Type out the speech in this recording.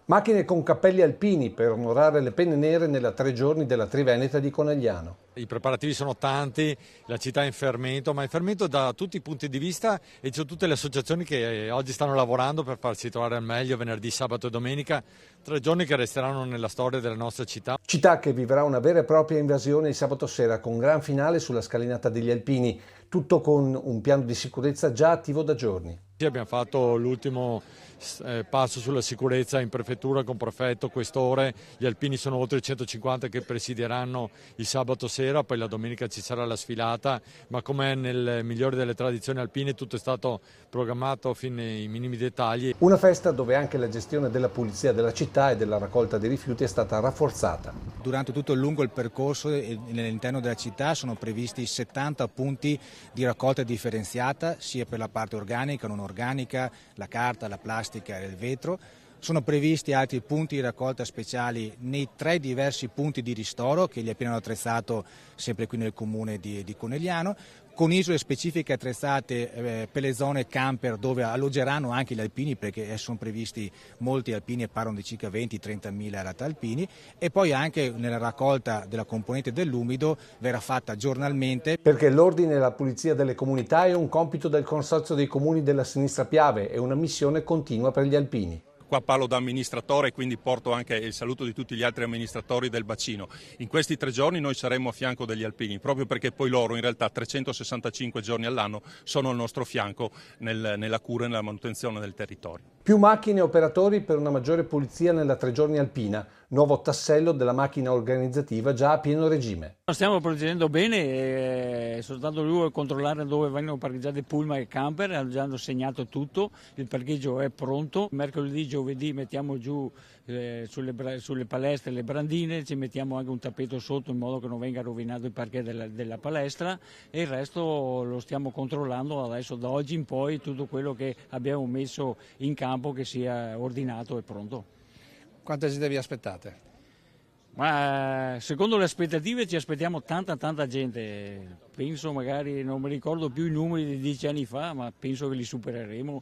Macchine con cappelli alpini per onorare le penne nere nella 3 giorni della Triveneta di Conegliano. I preparativi sono tanti, la città è in fermento, ma in fermento da tutti i punti di vista e c'è tutte le associazioni che oggi stanno lavorando per farsi trovare al meglio venerdì, sabato e domenica, 3 giorni che resteranno nella storia della nostra città. Città che vivrà una vera e propria invasione il sabato sera con gran finale sulla scalinata degli Alpini, tutto con un piano di sicurezza già attivo da giorni. Abbiamo fatto l'ultimo passo sulla sicurezza in prefettura con prefetto, questore, gli alpini sono oltre 150 che presidieranno il sabato sera, poi la domenica ci sarà la sfilata, ma come nel migliore delle tradizioni alpine tutto è stato programmato fino ai minimi dettagli. Una festa dove anche la gestione della pulizia della città e della raccolta dei rifiuti è stata rafforzata. Durante tutto lungo il percorso all'interno della città sono previsti 70 punti di raccolta differenziata sia per la parte organica, non organica, la carta, la plastica e il vetro. Sono previsti altri punti di raccolta speciali nei 3 diversi punti di ristoro che gli appena hanno attrezzato sempre qui nel comune di Conegliano, con isole specifiche attrezzate per le zone camper dove alloggeranno anche gli alpini, perché sono previsti molti alpini e parlano di circa 20-30 mila alpini, e poi anche nella raccolta della componente dell'umido verrà fatta giornalmente. Perché l'ordine e la pulizia delle comunità è un compito del Consorzio dei Comuni della Sinistra Piave e una missione continua per gli alpini. Qua parlo da amministratore e quindi porto anche il saluto di tutti gli altri amministratori del bacino. In questi 3 giorni noi saremo a fianco degli alpini, proprio perché poi loro in realtà 365 giorni all'anno sono al nostro fianco nella cura e nella manutenzione del territorio. Più macchine e operatori per una maggiore pulizia nella 3 giorni alpina, nuovo tassello della macchina organizzativa già a pieno regime. Stiamo procedendo bene, soltanto lui a controllare dove vengono parcheggiati pullman e camper, hanno già segnato tutto, il parcheggio è pronto. Mercoledì, giovedì mettiamo giù sulle palestre le brandine, ci mettiamo anche un tappeto sotto in modo che non venga rovinato il parquet della palestra, e il resto lo stiamo controllando adesso da oggi in poi, tutto quello che abbiamo messo in campo che sia ordinato e pronto. Quanta gente vi aspettate? Ma secondo le aspettative ci aspettiamo tanta gente, penso, magari non mi ricordo più i numeri di 10 anni fa, ma penso che li supereremo.